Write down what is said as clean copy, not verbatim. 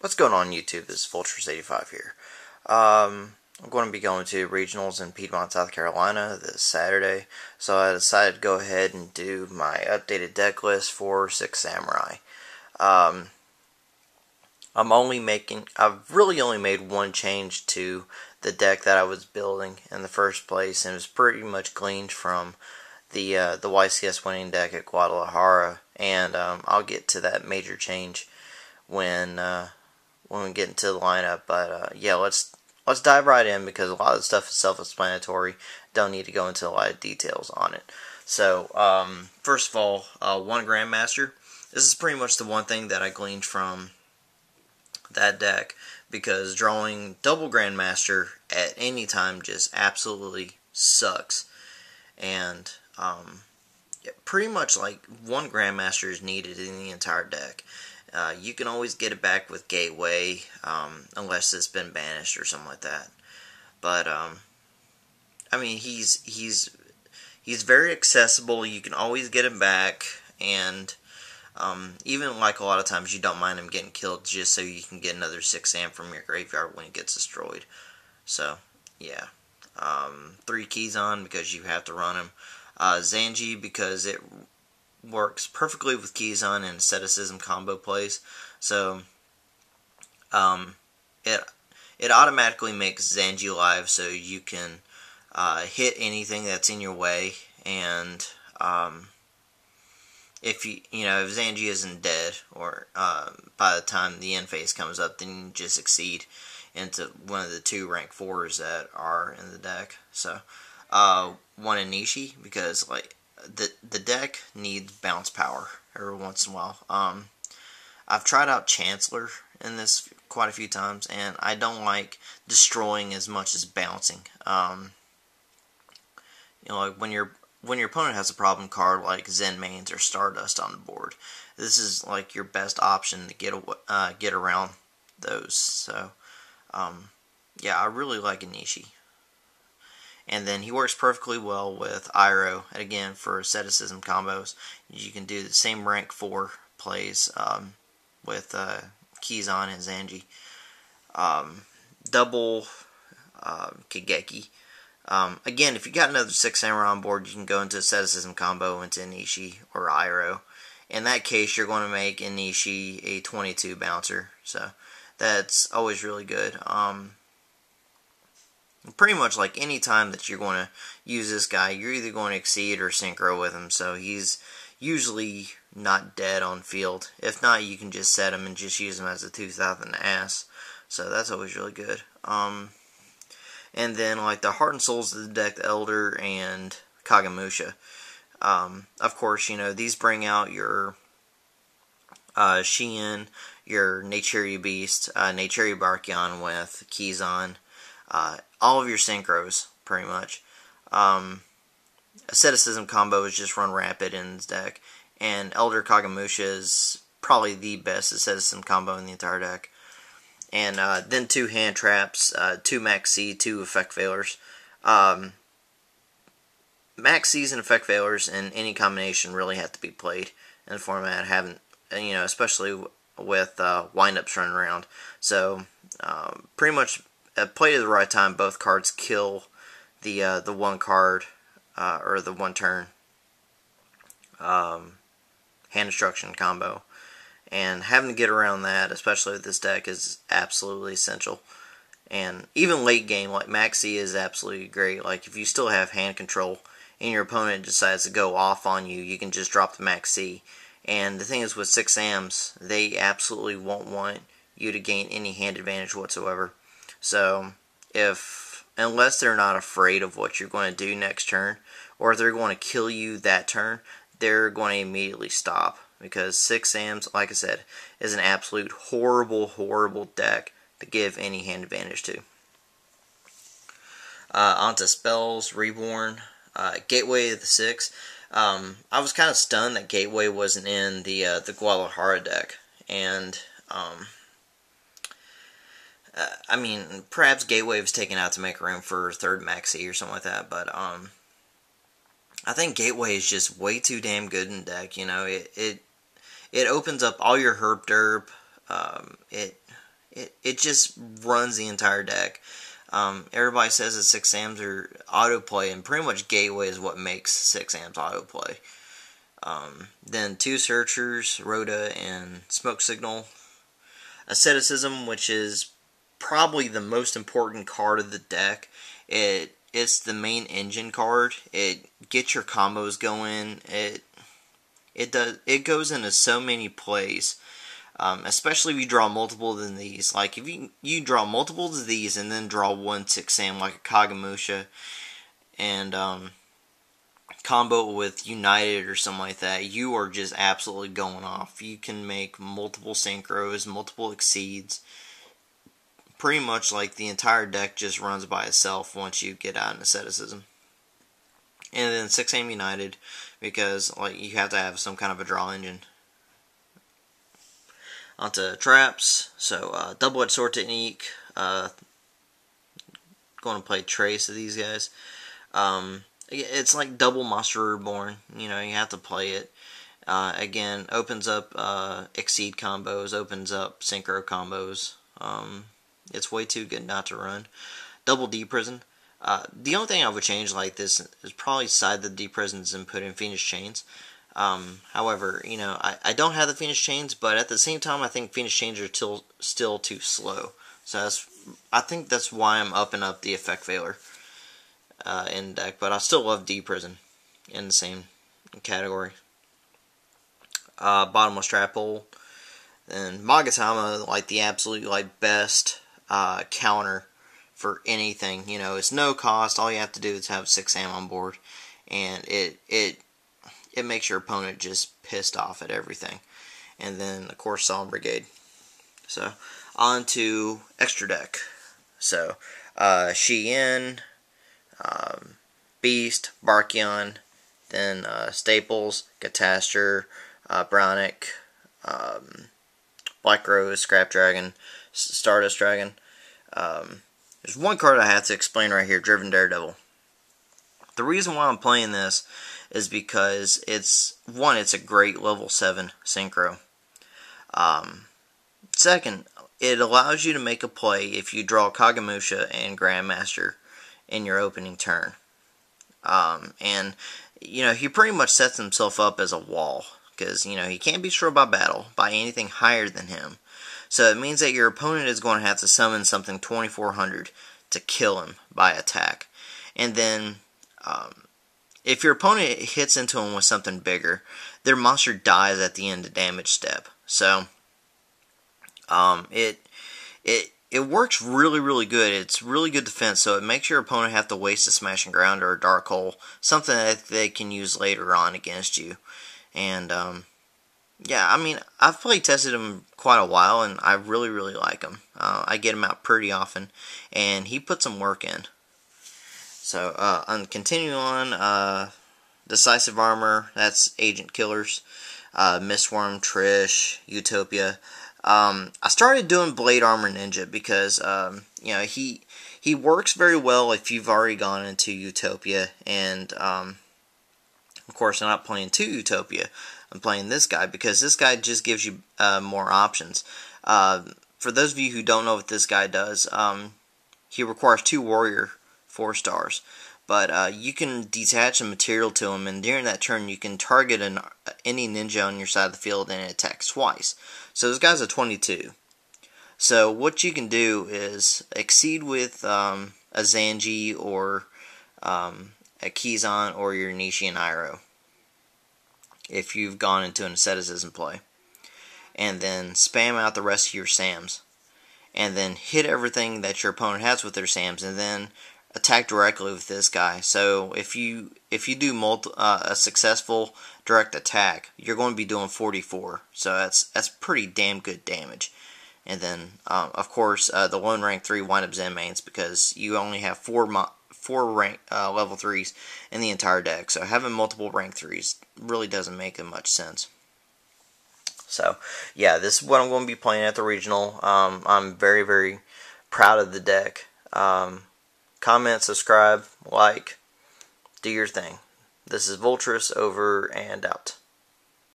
What's going on YouTube? This is Vultures85 here. I'm going to be going to regionals in Piedmont, South Carolina this Saturday, so I decided to go ahead and do my updated deck list for Six Samurai. I've really only made one change to the deck that I was building in the first place, and it was pretty much gleaned from the YCS winning deck at Guadalajara, and I'll get to that major change when we get into the lineup. But yeah, let's dive right in because a lot of the stuff is self-explanatory. Don't need to go into a lot of details on it. So first of all, one Grandmaster. This is pretty much the one thing that I gleaned from that deck, because drawing double Grandmaster at any time just absolutely sucks. And yeah, pretty much like one Grandmaster is needed in the entire deck. You can always get it back with Gateway, unless it's been banished or something like that. But I mean, he's very accessible. You can always get him back, and even like a lot of times you don't mind him getting killed just so you can get another 6-am from your graveyard when he gets destroyed. So yeah, 3 keys on because you have to run him. Zanji because it works perfectly with keys on and Asceticism combo plays. So it automatically makes Zanji alive, so you can hit anything that's in your way. And if if Zanji isn't dead, or by the time the end phase comes up, then you just succeed into one of the 2 rank 4s that are in the deck. So one Inishi because like the deck needs bounce power every once in a while. I've tried out Chancellor in this quite a few times, and I don't like destroying as much as bouncing. Like when your opponent has a problem card like Zen Mains or Stardust on the board, this is like your best option to get around those. So yeah, I really like Inishi. And then he works perfectly well with Iroh, and again for Asceticism combos. You can do the same rank 4 plays with Kizan and Zanji. Double Kageki. Again, if you got another 6 samurai on board, you can go into Asceticism combo into Inishi or Iroh. In that case, you're going to make Inishi a 22 bouncer, so that's always really good. Pretty much like any time that you're going to use this guy, you're either going to exceed or synchro with him, so he's usually not dead on field. If not, you can just set him and just use him as a 2000 ass, so that's always really good. And then like the Heart and Souls of the deck, the Elder and Kagemusha. Of course, these bring out your Shien, your Naturia Beast, Naturia Barkion with Kizan, all of your synchros, pretty much. Asceticism combo is just run rapid in this deck, and Elder Kagemusha is probably the best Asceticism combo in the entire deck. And then 2 hand traps, 2 Max C, 2 effect failures. Max C's and effect failures in any combination really have to be played in the format, especially with windups running around. So pretty much played at the right time, both cards kill the one card or the 1 turn hand destruction combo, and having to get around that, especially with this deck, is absolutely essential. And even late game, like Maxi is absolutely great. Like if you still have hand control and your opponent decides to go off on you, you can just drop the Maxi. And the thing is, with 6-ams, they absolutely won't want you to gain any hand advantage whatsoever. So unless they're not afraid of what you're going to do next turn, or if they're going to kill you that turn, they're going to immediately stop. Because 6-ams, like I said, is an absolute horrible, horrible deck to give any hand advantage to. Onto spells, Reborn, Gateway of the 6. I was kind of stunned that Gateway wasn't in the Guadalajara deck, and I mean, perhaps Gateway was taken out to make room for 3rd Maxi or something like that, but I think Gateway is just way too damn good in deck. It opens up all your herb derp. It it just runs the entire deck. Everybody says that 6 Sams are autoplay, and pretty much Gateway is what makes 6 Sams autoplay. Then 2 Searchers, Rhoda, and Smoke Signal. Asceticism, which is probably the most important card of the deck. It's the main engine card. It gets your combos going. It goes into so many plays. Especially if you draw multiple than these. Like if you draw multiples of these and then draw 1 6 Sam like a Kagamusha and combo with United or something like that, you are just absolutely going off. You can make multiple synchros, multiple exceeds. Pretty much like the entire deck just runs by itself once you get out in Asceticism. And then 6 Sam United, because like you have to have some kind of a draw engine. Onto traps. So double-edged sword technique. Going to play trace of these guys. It's like double Monster Reborn. You know, you have to play it. Again, opens up exceed combos, opens up synchro combos. It's way too good not to run. Double D-Prison. The only thing I would change like this is probably side the D-Prisons and put in Phoenix Chains. However, you know, I don't have the Phoenix Chains, but at the same time, I think Phoenix Chains are still too slow. So I think that's why I'm upping up the Effect Veiler in deck, but I still love D-Prison in the same category. Bottomless Trap Hole. Then Magatama, like the absolute best counter for anything. You know, it's no cost. All you have to do is have 6 Sam on board, and it makes your opponent just pissed off at everything. And then, of course, Solemn Brigade. So, on to extra deck. So, Shien, Beast, Barkion, then Staples, Catastor, Brownic, Black Rose, Scrap Dragon, Stardust Dragon. There's one card I have to explain right here, Driven Daredevil. The reason why I'm playing this is because it's a great level 7 synchro. Second, it allows you to make a play if you draw Kagamusha and Grandmaster in your opening turn. And, you know, he pretty much sets himself up as a wall, because, you know, he can't be destroyed by battle by anything higher than him. So it means that your opponent is going to have to summon something 2400 to kill him by attack. And then, if your opponent hits into him with something bigger, their monster dies at the end of damage step. So, it works really, really good. It's really good defense, so it makes your opponent have to waste a Smashing Ground or a Dark Hole, something that they can use later on against you. And, yeah, I mean, I've play tested him quite a while, and I really, really like him. I get him out pretty often, and he puts some work in. So, I'm continuing on, Decisive Armor, that's Agent Killers, Mistworm, Trish, Utopia. I started doing Blade Armor Ninja because, you know, he works very well if you've already gone into Utopia, and, of course, I'm not playing 2 Utopia. I'm playing this guy because this guy just gives you more options. For those of you who don't know what this guy does, he requires 2 Warrior 4-stars. But you can detach a material to him, and during that turn you can target any ninja on your side of the field and it attacks twice. So this guy's a 22. So what you can do is exceed with a Zanji or a Kizan or your Nishi and Iroh, if you've gone into an Asceticism play. And then spam out the rest of your Sams. And then hit everything that your opponent has with their Sams, and then attack directly with this guy. So if you do a successful direct attack, you're going to be doing 44. So that's pretty damn good damage. And then of course the lone rank 3 wind up Zen mains, because you only have 4 rank level 3s in the entire deck. So having multiple rank 3s really doesn't make much sense. So yeah, this is what I'm going to be playing at the regional. I'm very, very proud of the deck. Comment, subscribe, like, do your thing. This is Voltrus, over and out.